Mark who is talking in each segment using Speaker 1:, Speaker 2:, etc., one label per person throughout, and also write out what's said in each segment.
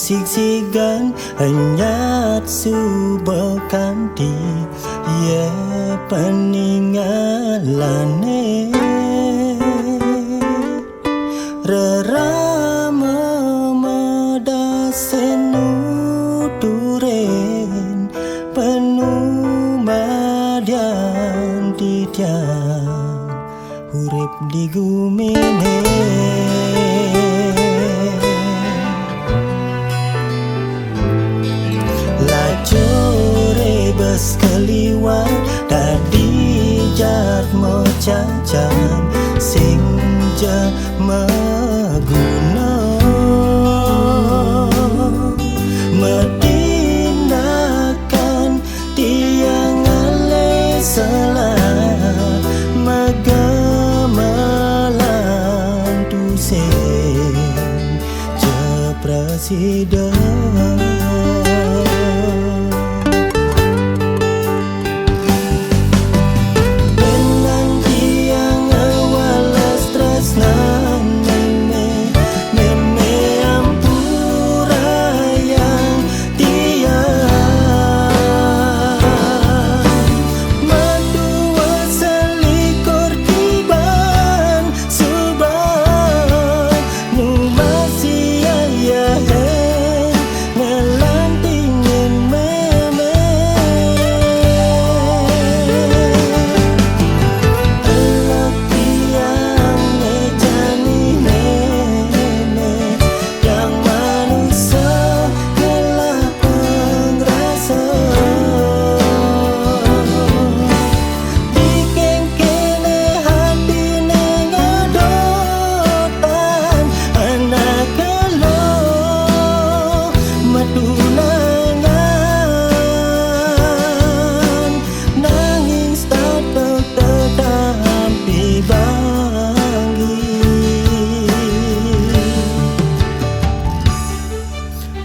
Speaker 1: siksigan hanyat subakanti ye peninggalane rerama medasenu duren penuh madian tidian urip di gumine lajure bes keliwat tadi jat mocacan sing maguna medinakan tiang ale salah magamalan tusen je presiden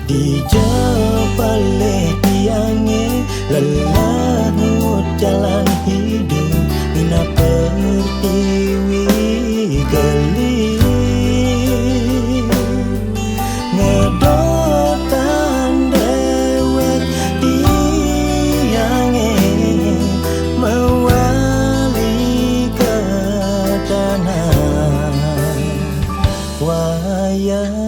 Speaker 1: di jepale tiange lelah ngut jalan hidup mina pertiwi geli ngedotan dewek tiange mewali ke tanah wayang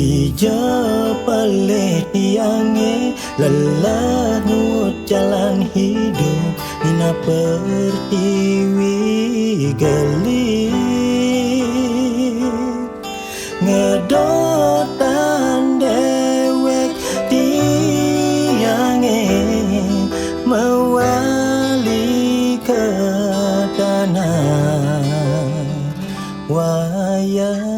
Speaker 1: di jepale tiange lelah ngut jalan hidup mina pertiwi geli ngedotan dewek tiange mewali ke tanah wayang